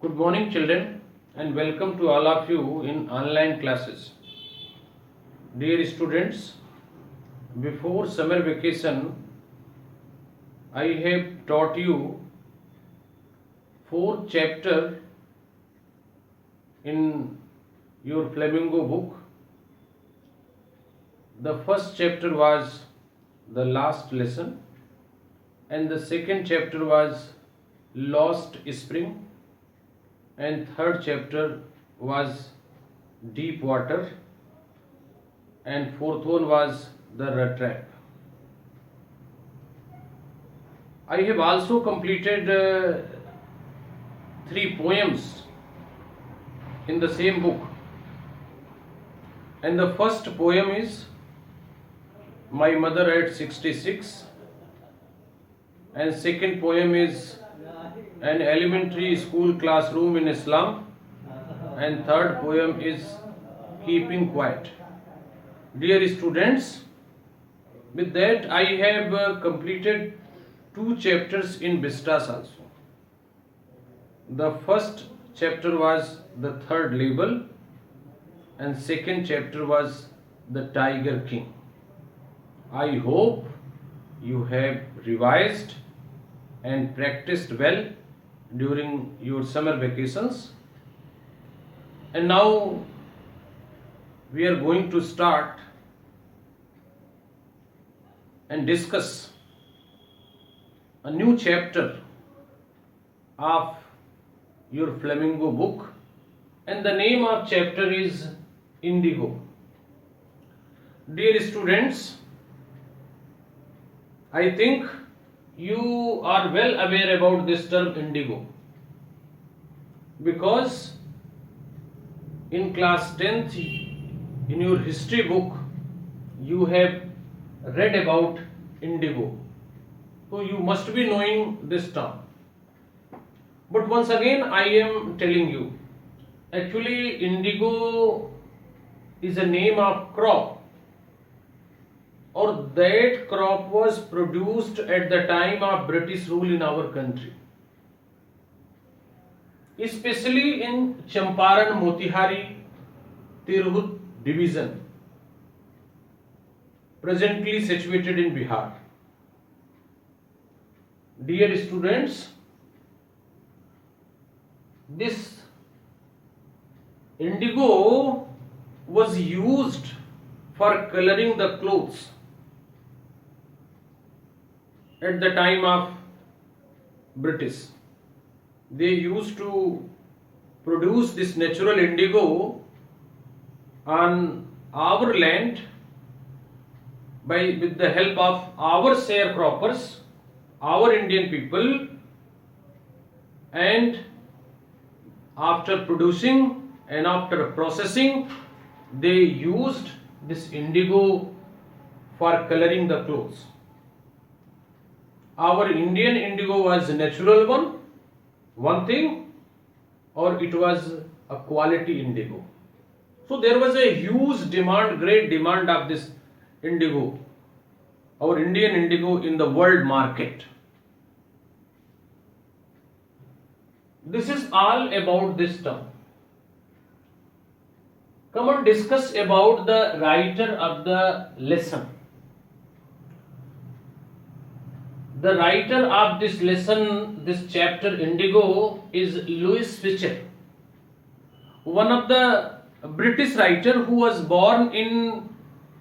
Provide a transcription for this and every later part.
Good morning, children, and welcome to all of you in online classes. Dear students, before summer vacation, I have taught you 4 chapters in your Flamingo book. The first chapter was the last lesson, and the second chapter was Lost Spring, and third chapter was Deep Water, and fourth one was The Rat Trap. I have also completed 3 poems in the same book, and the first poem is My Mother at 66, and second poem is An Elementary School Classroom in Islam, and third poem is Keeping Quiet. Dear students, with that I have completed 2 chapters in Vistas also. The first chapter was the third label, and second chapter was the Tiger King. I hope you have revised and practiced well during your summer vacations. And now we are going to start and discuss a new chapter of your Flamingo book, and the name of chapter is Indigo. Dear students, I think you are well aware about this term indigo, because in class 10th in your history book you have read about indigo, so you must be knowing this term. But once again I am telling you, actually indigo is a name of crop, or that crop was produced at the time of British rule in our country, especially in Champaran, Motihari, Tirhut division, presently situated in Bihar. Dear students, this indigo was used for coloring the clothes at the time of British. They used to produce this natural indigo on our land with the help of our sharecroppers, our Indian people, and after producing and after processing they used this indigo for coloring the clothes. Our Indian indigo was natural one thing, or it was a quality indigo. So there was a huge demand, great demand of this indigo, our Indian indigo, in the world market. This is all about this term. Come on, discuss about the writer of the lesson. The writer of this lesson, this chapter Indigo, is Louis Fisher, one of the British writer who was born in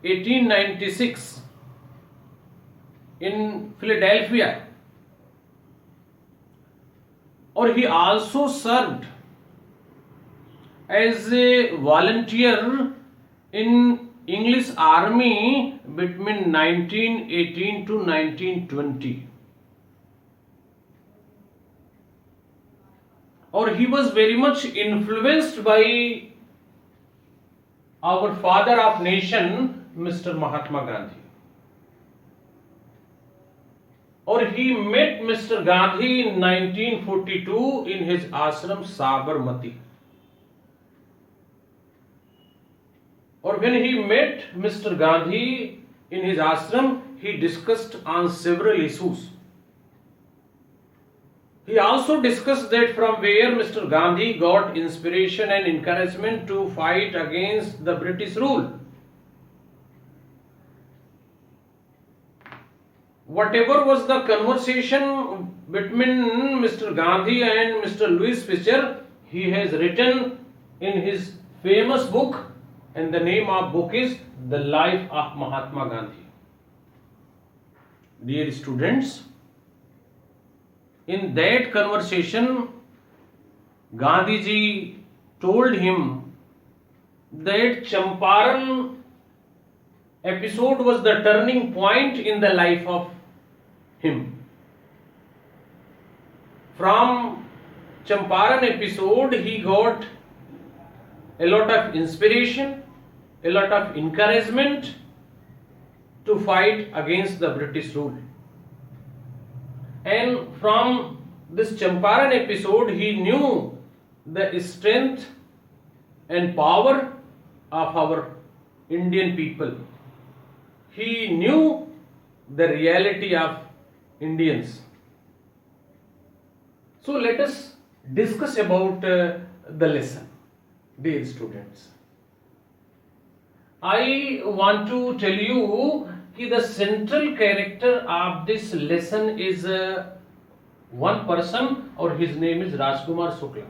1896 in Philadelphia, or he also served as a volunteer in English Army between 1918 to 1920. Or he was very much influenced by our father of nation, Mr. Mahatma Gandhi. Or he met Mr. Gandhi in 1942 in his ashram Sabarmati. Or when he met Mr. Gandhi in his ashram, he discussed on several issues. He also discussed that from where Mr. Gandhi got inspiration and encouragement to fight against the British rule. Whatever was the conversation between Mr. Gandhi and Mr. Louis Fisher, he has written in his famous book, and the name of book is The Life of Mahatma Gandhi. Dear students, in that conversation, Gandhiji told him that Champaran episode was the turning point in the life of him. From Champaran episode, he got a lot of inspiration, a lot of encouragement to fight against the British rule. And from this Champaran episode, he knew the strength and power of our Indian people. He knew the reality of Indians. So let us discuss about the lesson, dear students. I want to tell you that the central character of this lesson is one person, or his name is Rajkumar Shukla.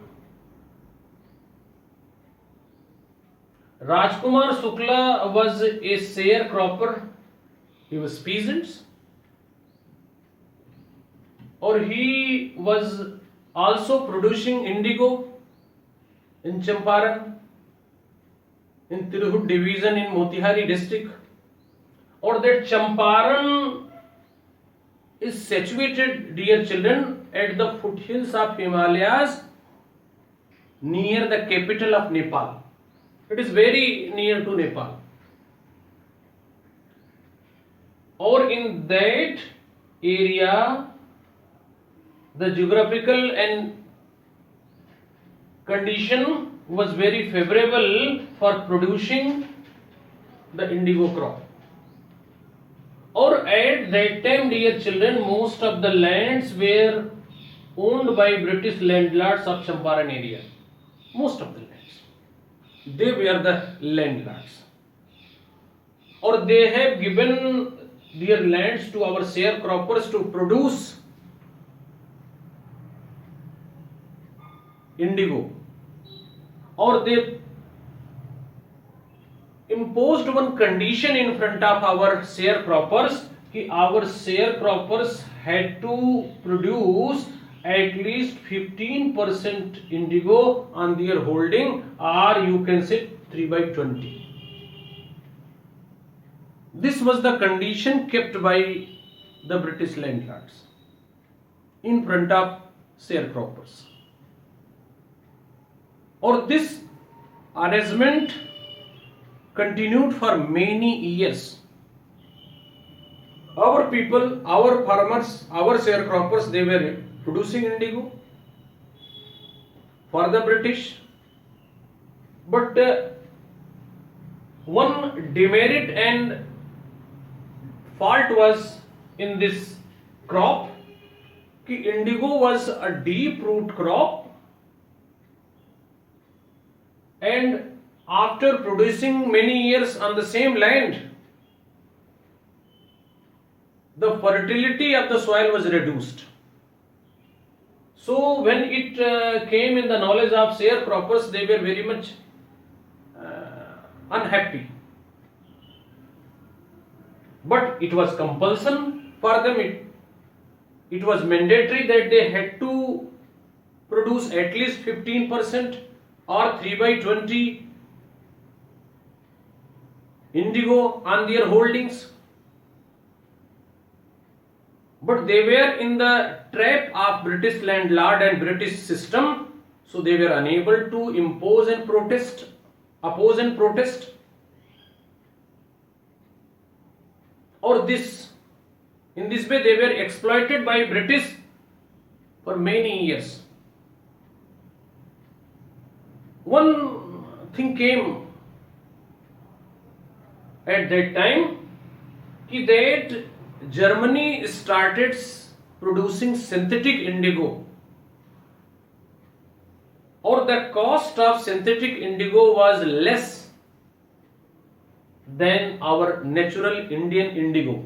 Rajkumar Shukla was a sharecropper. He was peasants, or he was also producing indigo in Champaran, in Tirhut division in Motihari district, or that Champaran is situated, dear children, at the foothills of Himalayas near the capital of Nepal. It is very near to Nepal. Or in that area, the geographical and condition was very favorable for producing the indigo crop. Or at that time, dear children, most of the lands were owned by British landlords of Champaran area. Most of the lands. They were the landlords. Or they have given their lands to our sharecroppers to produce indigo. Or they imposed one condition in front of our sharecroppers, कि our sharecroppers had to produce at least 15% indigo on their holding, or you can say 3/20. This was the condition kept by the British landlords in front of sharecroppers. Or this arrangement continued for many years. Our people, our farmers, our sharecroppers, they were producing indigo for the British. But one demerit and fault was in this crop, कि indigo was a deep root crop, and after producing many years on the same land, the fertility of the soil was reduced. So when it came in the knowledge of sharecroppers, they were very much unhappy. But it was compulsion for them. It was mandatory that they had to produce at least 15% or 3/20 indigo on their holdings. But they were in the trap of British landlord and British system, so they were unable to impose and protest, oppose and protest. Or in this way they were exploited by British for many years. One thing came at that time, that Germany started producing synthetic indigo or the cost of synthetic indigo was less than our natural Indian indigo.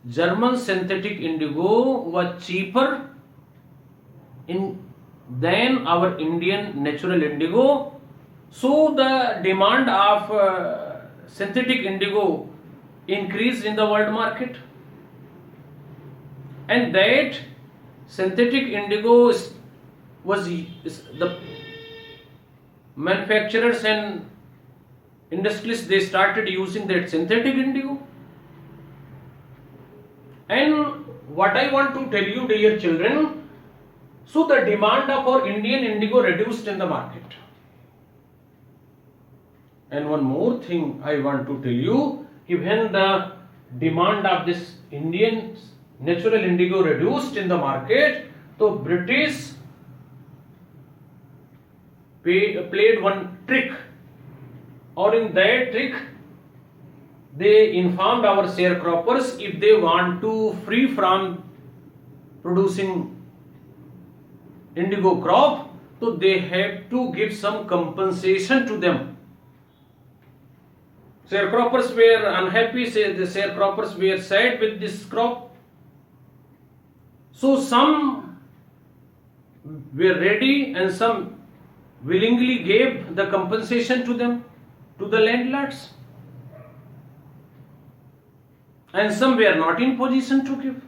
German synthetic indigo was cheaper than our Indian natural indigo, so the demand of synthetic indigo increased in the world market, and that synthetic indigo was the manufacturers and industrialists, they started using that synthetic indigo. And what I want to tell you, dear children, so the demand of our Indian indigo reduced in the market. And one more thing I want to tell you, when the demand of this Indian natural indigo reduced in the market, so British played one trick, or in that trick they informed our sharecroppers, if they want to free from producing indigo crop, so they have to give some compensation to them. Sharecroppers were unhappy, the sharecroppers were sad with this crop. So some were ready and some willingly gave the compensation to them, to the landlords. And some were not in position to give.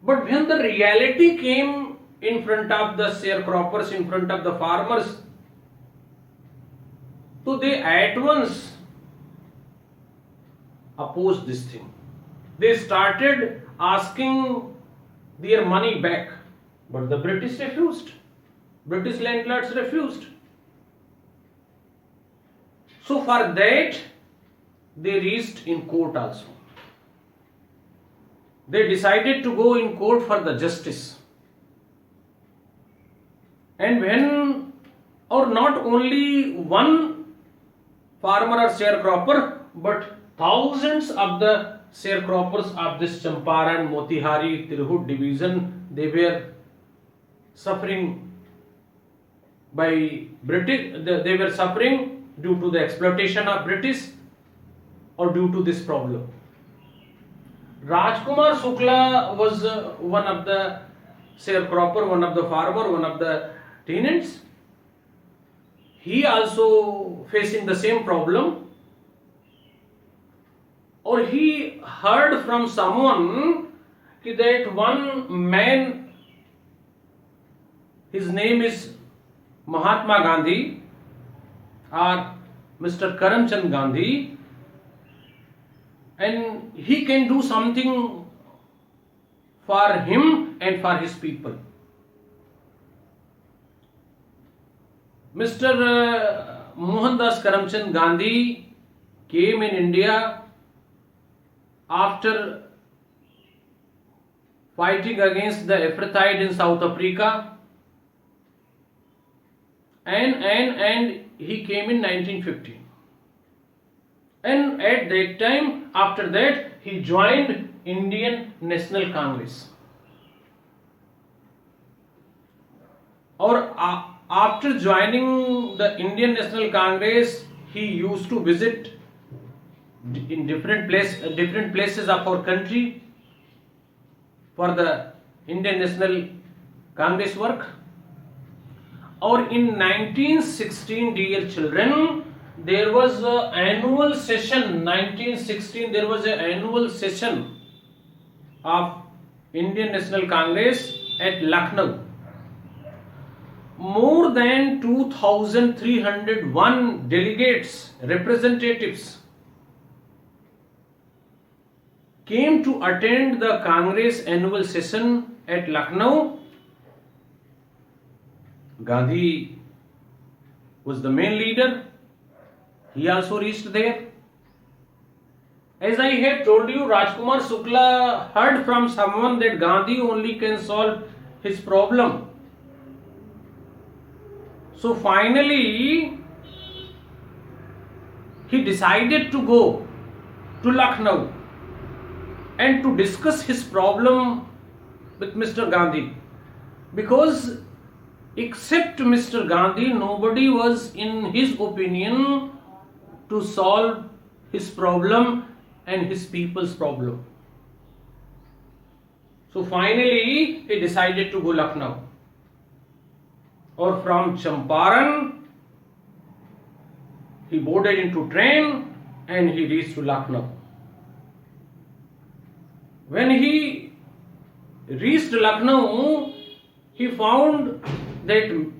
But when the reality came in front of the sharecroppers, in front of the farmers, so they at once opposed this thing. They started asking their money back, but the British refused. British landlords refused. So for that, they reached in court also. They decided to go in court for the justice. And when, or not only one farmer or sharecropper, but thousands of the sharecroppers of this Champaran, Motihari, Tirhut division, they were suffering by British, they were suffering due to the exploitation of British or due to this problem. Rajkumar Shukla was one of the sharecropper, one of the farmer, one of the tenants. He also facing the same problem, or he heard from someone that one man, his name is Mahatma Gandhi or Mr. Karamchand Gandhi, and he can do something for him and for his people. Mr. Mohandas Karamchand Gandhi came in India after fighting against the apartheid in South Africa, and he came in 1950. And at that time, after that, he joined Indian National Congress. Or after joining the Indian National Congress, he used to visit in different places of our country for the Indian National Congress work. Or in 1916, dear children, there was an annual session. 1916, there was an annual session of Indian National Congress at Lucknow. More than 2,301 delegates, representatives came to attend the Congress annual session at Lucknow. Gandhi was the main leader. He also reached there. As I have told you, Rajkumar Shukla heard from someone that Gandhi only can solve his problem. So finally, he decided to go to Lucknow and to discuss his problem with Mr. Gandhi, because except Mr. Gandhi, nobody was, in his opinion, to solve his problem and his people's problem. So finally, he decided to go Lucknow. Or from Champaran, he boarded into train and he reached to Lucknow. When he reached Lucknow, he found that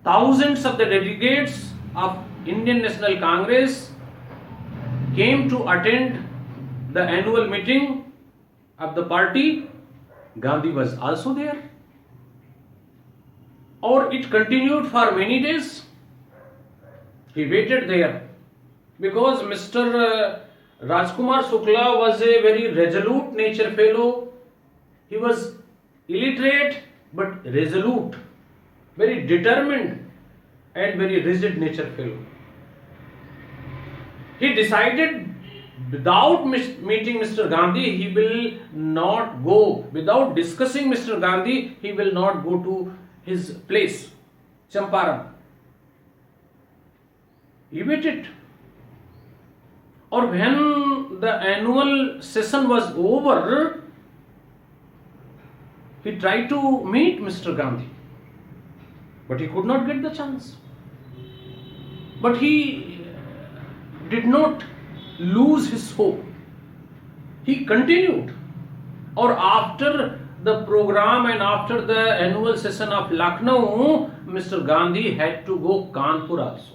thousands of the delegates of Indian National Congress came to attend the annual meeting of the party. Gandhi was also there. Or it continued for many days. He waited there because Mr. Rajkumar Shukla was a very resolute nature fellow. He was illiterate but resolute, very determined and very rigid nature fellow. He decided without meeting Mr. Gandhi, he will not go. Without discussing Mr. Gandhi, he will not go to his place, Champaran. He waited. Or when the annual session was over, he tried to meet Mr. Gandhi, but he could not get the chance. But he did not lose his hope. He continued. Or after the program and after the annual session of Lucknow, Mr. Gandhi had to go Kanpur also.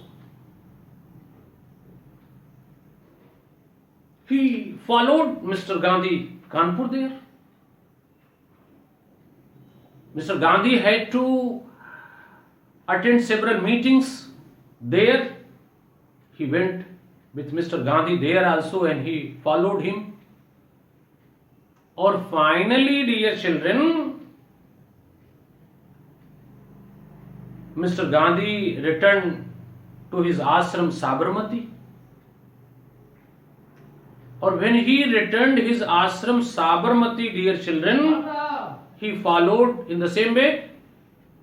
He followed Mr. Gandhi Kanpur there. Mr. Gandhi had to attend several meetings there. He went with Mr. Gandhi there also and he followed him. Or finally, dear children, Mr. Gandhi returned to his ashram Sabarmati. Or when he returned his ashram Sabarmati, dear children, he followed in the same way.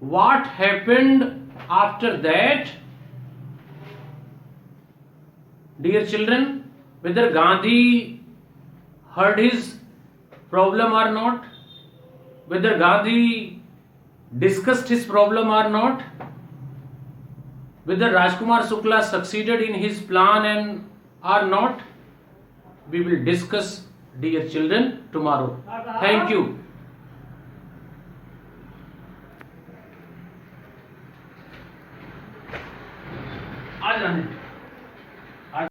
What happened after that? Dear children, whether Gandhi heard his problem or not, whether Gandhi discussed his problem or not, whether Rajkumar Shukla succeeded in his plan or not, we will discuss, dear children, tomorrow. Thank you. आज